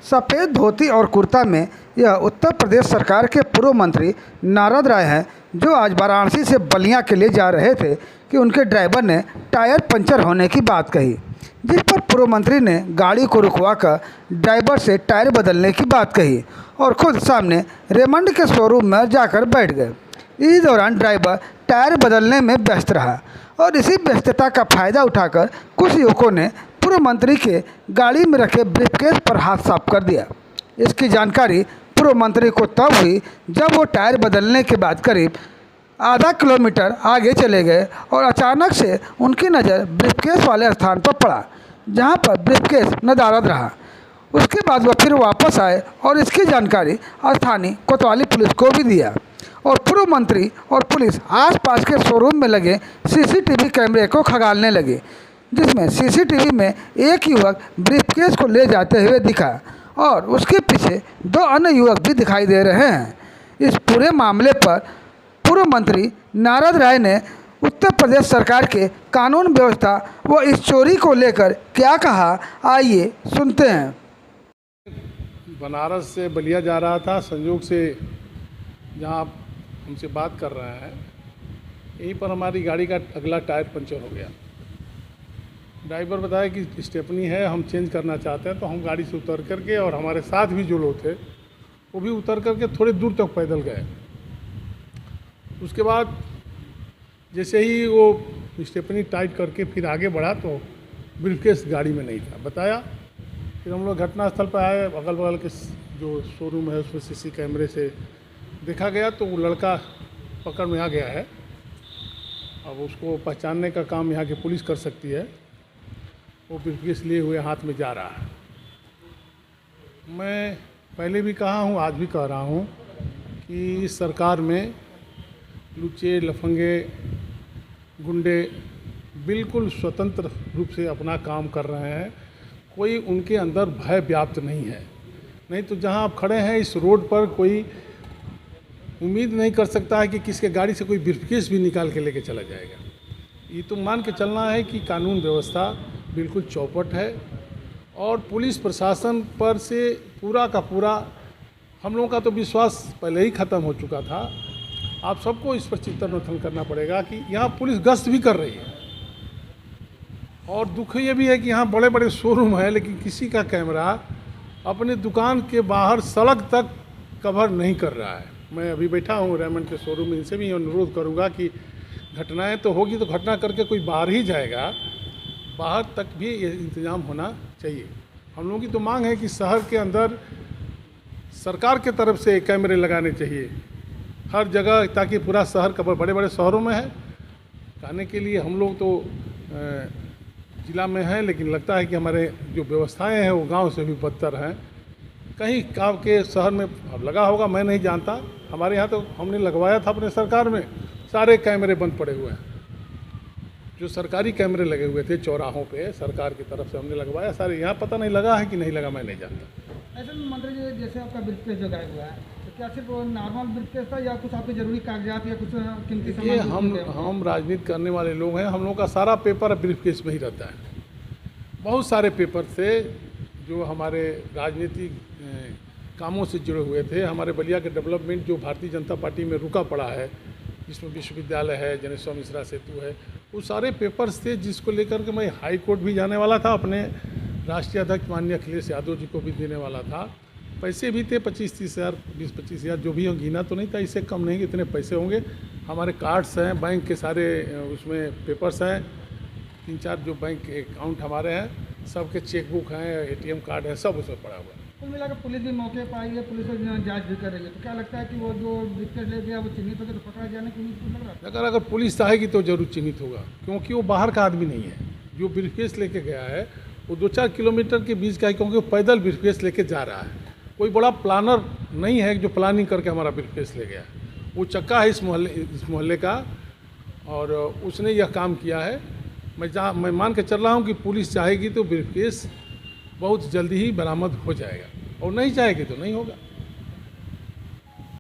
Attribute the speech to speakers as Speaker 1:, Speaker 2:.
Speaker 1: सफ़ेद धोती और कुर्ता में यह उत्तर प्रदेश सरकार के पूर्व मंत्री नारद राय हैं, जो आज वाराणसी से बलिया के लिए जा रहे थे कि उनके ड्राइवर ने टायर पंचर होने की बात कही, जिस पर पूर्व मंत्री ने गाड़ी को रुकवाकर ड्राइवर से टायर बदलने की बात कही और खुद सामने रेमंड के शोरूम में जाकर बैठ गए। इस दौरान ड्राइवर टायर बदलने में व्यस्त रहा और इसी व्यस्तता का फ़ायदा उठाकर कुछ युवकों ने पूर्व मंत्री के गाड़ी में रखे ब्रीफकेस पर हाथ साफ कर दिया। इसकी जानकारी पूर्व मंत्री को तब हुई जब वो टायर बदलने के बाद करीब आधा किलोमीटर आगे चले गए और अचानक से उनकी नज़र ब्रीफकेस वाले स्थान पर पड़ा, जहां पर ब्रीफकेस नदारद रहा। उसके बाद वह फिर वापस आए और इसकी जानकारी स्थानीय कोतवाली पुलिस को भी दिया और पूर्व मंत्री और पुलिस आसपास के शोरूम में लगे सीसीटीवी कैमरे को खंगालने लगे, जिसमें सीसीटीवी में एक युवक ब्रीफकेस को ले जाते हुए दिखा और उसके पीछे दो अन्य युवक भी दिखाई दे रहे हैं। इस पूरे मामले पर पूर्व मंत्री नारद राय ने उत्तर प्रदेश सरकार के कानून व्यवस्था व इस चोरी को लेकर क्या कहा, आइए सुनते हैं।
Speaker 2: बनारस से बलिया जा रहा था, संयोग से जहाँ आप हमसे बात कर रहे हैं यहीं पर हमारी गाड़ी का अगला टायर पंचर हो गया। ड्राइवर बताया कि स्टेपनी है, हम चेंज करना चाहते हैं। तो हम गाड़ी से उतर करके और हमारे साथ भी जो लोग थे वो भी उतर करके थोड़ी दूर तक पैदल गए। उसके बाद जैसे ही वो स्टेपनी टाइट करके फिर आगे बढ़ा तो ब्रीफकेस गाड़ी में नहीं था, बताया। फिर हम लोग घटनास्थल पर आए, अगल बगल के जो शोरूम है उसमें सीसी कैमरे से देखा गया तो वो लड़का पकड़ में आ गया है। अब उसको पहचानने का काम यहाँ की पुलिस कर सकती है। वो ब्रीफकेस लिए हुए हाथ में जा रहा है। मैं पहले भी कहा हूँ, आज भी कह रहा हूँ कि इस सरकार में लुच्चे लफंगे गुंडे बिल्कुल स्वतंत्र रूप से अपना काम कर रहे हैं। कोई उनके अंदर भय व्याप्त नहीं है। नहीं तो जहां आप खड़े हैं इस रोड पर कोई उम्मीद नहीं कर सकता है कि किसके गाड़ी से कोई ब्रीफकेस भी निकाल के लेके चला जाएगा। ये तो मान के चलना है कि कानून व्यवस्था बिल्कुल चौपट है और पुलिस प्रशासन पर से पूरा का पूरा हम लोगों का तो विश्वास पहले ही ख़त्म हो चुका था। आप सबको इस पर चिंतन मंथन करना पड़ेगा कि यहाँ पुलिस गश्त भी कर रही है। और दुख ये भी है कि यहाँ बड़े बड़े शोरूम है लेकिन किसी का कैमरा अपने दुकान के बाहर सड़क तक कवर नहीं कर रहा है। मैं अभी बैठा हूँ रेमंड के शोरूम में, इनसे भी अनुरोध करूँगा कि घटनाएं तो होगी तो घटना करके कोई बाहर ही जाएगा, बाहर तक भी ये इंतज़ाम होना चाहिए। हम लोगों की तो मांग है कि शहर के अंदर सरकार के तरफ से कैमरे लगाने चाहिए हर जगह, ताकि पूरा शहर कवर, बड़े बड़े शहरों में है कहने के लिए हम लोग तो ज़िला में हैं, लेकिन लगता है कि हमारे जो व्यवस्थाएं हैं वो गांव से भी बदतर हैं। कहीं गाँव के शहर में अब लगा होगा, मैं नहीं जानता। हमारे यहाँ तो हमने लगवाया था अपने सरकार में, सारे कैमरे बंद पड़े हुए हैं। जो सरकारी कैमरे लगे हुए थे चौराहों पे सरकार की तरफ से हमने लगवाया सारे, यहाँ पता नहीं लगा है कि नहीं लगा, मैं नहीं जानता।
Speaker 1: ऐसे में मंत्री जी, जैसे आपका ब्रीफकेस जो गायब हुआ है तो क्या सिर्फ नॉर्मल ब्रीफकेस था या कुछ आपके जरूरी कागजात या कुछ कीमती सामान?
Speaker 2: ये हम राजनीति करने वाले लोग हैं, हम लोगों का सारा पेपर ब्रीफकेस में ही रहता है। बहुत सारे पेपर थे जो हमारे राजनीतिक कामों से जुड़े हुए थे। हमारे बलिया के डेवलपमेंट जो भारतीय जनता पार्टी में रुका पड़ा है, जिसमें विश्वविद्यालय है, जनेश्वर मिश्रा सेतु है, वो सारे पेपर्स थे जिसको लेकर के मैं हाई कोर्ट भी जाने वाला था, अपने राष्ट्रीय अध्यक्ष माननीय अखिलेश यादव जी को भी देने वाला था। पैसे भी थे 25-30 हज़ार, 20-25 हज़ार जो भी हो, गिना तो नहीं था, इससे कम नहीं, इतने पैसे होंगे। हमारे कार्ड्स हैं, बैंक के सारे उसमें पेपर्स हैं, 3-4 जो बैंक अकाउंट हमारे हैं, सबके चेकबुक हैं, ATM कार्ड है, सब उसमें पड़ा हुआ है।
Speaker 1: कुल मिलाकर पुलिस भी मौके पर आई है, पुलिस जांच भी कर रही है। तो क्या लगता है कि वो जो ब्रीफकेस ले गया वो चिन्हित होकर पकड़ा जाने की उम्मीद लग रहा है?
Speaker 2: अगर पुलिस आएगी तो जरूर चिन्हित होगा, क्योंकि वो बाहर का आदमी नहीं है। जो ब्रीफकेस लेके गया है वो 2-4 किलोमीटर के बीच का है, क्योंकि वो पैदल ब्रीफकेस लेके जा रहा है। कोई बड़ा प्लानर नहीं है जो प्लानिंग करके हमारा ब्रीफकेस ले गया। वो चक्का है इस मोहल्ले का और उसने यह काम किया है। मैं मान के चल रहा हूँ कि पुलिस चाहेगी तो ब्रीफकेस बहुत जल्दी ही बरामद हो जाएगा और नहीं चाहेगी तो नहीं होगा।